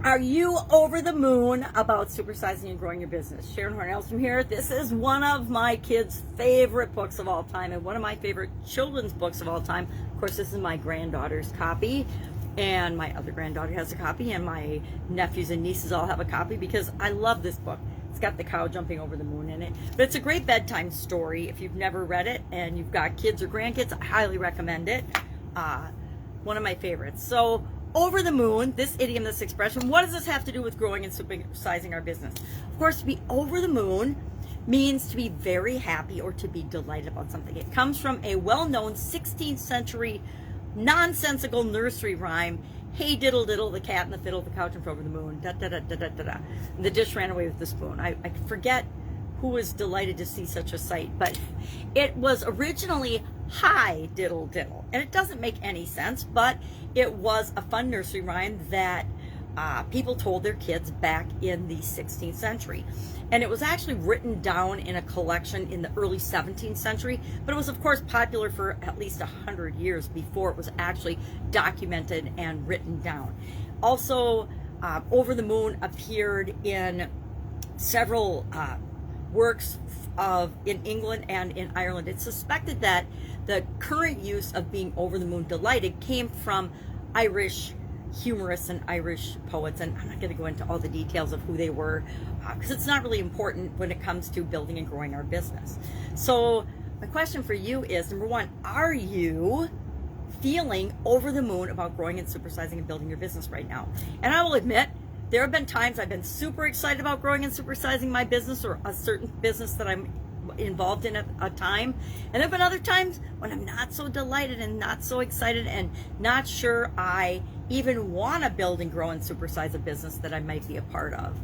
Are you over the moon about supersizing and growing your business? Sharon Horne-Ellstrom here. This is one of my kids' favorite books of all time and one of my favorite children's books of all time. Of course, this is my granddaughter's copy, and my other granddaughter has a copy, and my nephews and nieces all have a copy because I love this book. It's got the cow jumping over the moon in it. But it's a great bedtime story. If you've never read it and you've got kids or grandkids, I highly recommend it. One of my favorites. So, over the moon, this idiom, this expression, what does this have to do with growing and supersizing our business? Of course, to be over the moon means to be very happy or to be delighted about something. It comes from a well-known 16th century nonsensical nursery rhyme. Hey diddle diddle, the cat and the fiddle, the cow jumped over the moon, da da da da da da da. And the dish ran away with the spoon. I forget who was delighted to see such a sight, but it was originally hi diddle diddle, and it doesn't make any sense, but it was a fun nursery rhyme that people told their kids back in the 16th century. And it was actually written down in a collection in the early 17th century, but it was of course popular for at least 100 years before it was actually documented and written down. Also, over the moon appeared in several works in England and in Ireland. It's suspected that the current use of being over the moon delighted came from Irish humorists and Irish poets, and I'm not going to go into all the details of who they were because it's not really important when it comes to building and growing our business. So my question for you is, number one, are you feeling over the moon about growing and supersizing and building your business right now? And I will admit, there have been times I've been super excited about growing and supersizing my business or a certain business that I'm involved in at a time. And there have been other times when I'm not so delighted and not so excited and not sure I even want to build and grow and supersize a business that I might be a part of.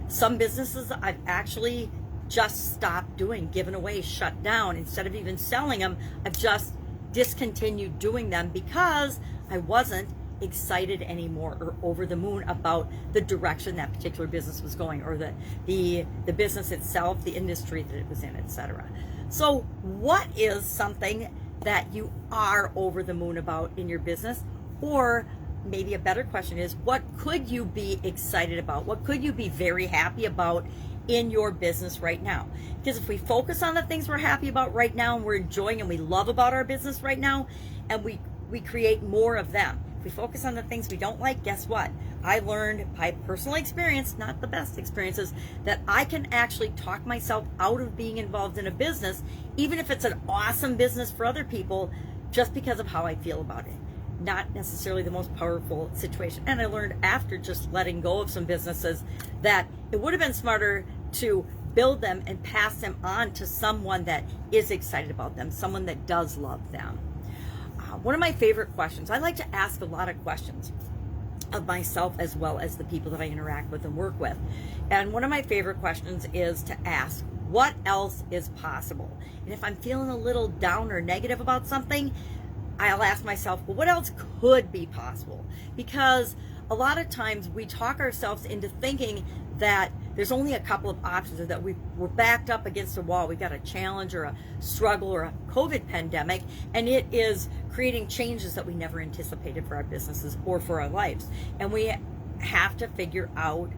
Some businesses I've actually just stopped doing, given away, shut down. Instead of even selling them, I've just discontinued doing them because I wasn't excited anymore or over the moon about the direction that particular business was going, or the business itself, the industry that it was in, etc. So what is something that you are over the moon about in your business? Or maybe a better question is, what could you be excited about? What could you be very happy about in your business right now? Because if we focus on the things we're happy about right now and we're enjoying and we love about our business right now, and we create more of them. If we focus on the things we don't like, guess what? I learned by personal experience, not the best experiences, that I can actually talk myself out of being involved in a business, even if it's an awesome business for other people, just because of how I feel about it. Not necessarily the most powerful situation. And I learned after just letting go of some businesses that it would have been smarter to build them and pass them on to someone that is excited about them, someone that does love them. One of my favorite questions, I like to ask a lot of questions of myself as well as the people that I interact with and work with. And one of my favorite questions is to ask, what else is possible? And if I'm feeling a little down or negative about something, I'll ask myself, well, what else could be possible? Because a lot of times we talk ourselves into thinking that there's only a couple of options, or that we're backed up against a wall. We've got a challenge or a struggle or a COVID pandemic, and it is creating changes that we never anticipated for our businesses or for our lives. And we have to figure out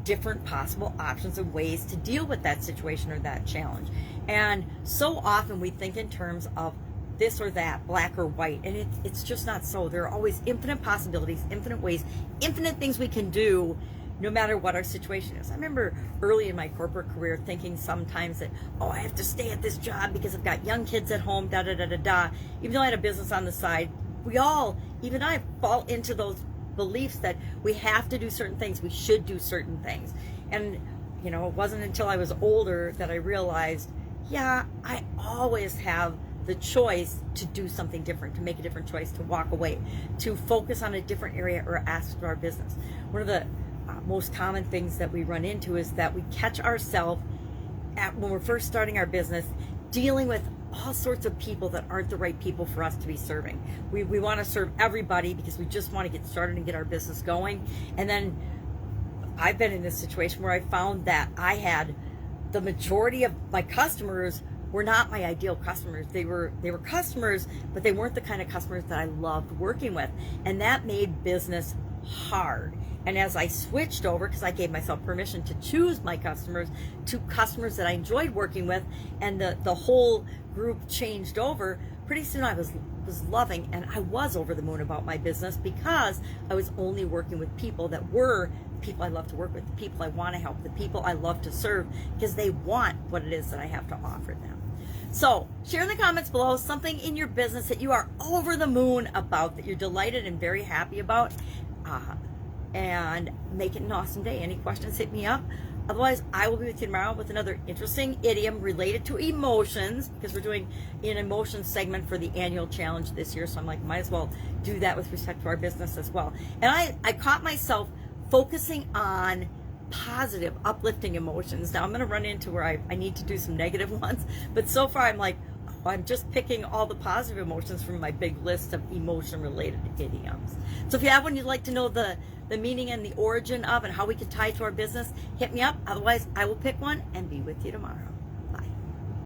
different possible options and ways to deal with that situation or that challenge. And so often we think in terms of this or that, black or white, and it's just not so. There are always infinite possibilities, infinite ways, infinite things we can do no matter what our situation is. I remember early in my corporate career thinking sometimes that, oh, I have to stay at this job because I've got young kids at home, da da da da da. Even though I had a business on the side, we all, even I, fall into those beliefs that we have to do certain things, we should do certain things. And, you know, it wasn't until I was older that I realized, yeah, I always have the choice to do something different, to make a different choice, to walk away, to focus on a different area or aspect of our business. One of the most common things that we run into is that we catch ourselves when we're first starting our business dealing with all sorts of people that aren't the right people for us to be serving. We want to serve everybody because we just want to get started and get our business going. And then I've been in this situation where I found that I had the majority of my customers were not my ideal customers. They were customers, but they weren't the kind of customers that I loved working with. And that made business hard. And as I switched over, because I gave myself permission to choose my customers to customers that I enjoyed working with, and the whole group changed over, pretty soon I was loving, and I was over the moon about my business, because I was only working with people that were people I love to work with, the people I want to help, the people I love to serve, because they want what it is that I have to offer them. So share in the comments below something in your business that you are over the moon about, that you're delighted and very happy about, and make it an awesome day. Any questions, hit me up. Otherwise, I will be with you tomorrow with another interesting idiom related to emotions, because we're doing an emotions segment for the annual challenge this year. So I'm like, might as well do that with respect to our business as well. And I caught myself focusing on positive, uplifting emotions. Now I'm going to run into where I need to do some negative ones. But so far I'm like, oh, I'm just picking all the positive emotions from my big list of emotion-related idioms. So if you have one you'd like to know the meaning and the origin of and how we could tie it to our business, hit me up. Otherwise, I will pick one and be with you tomorrow.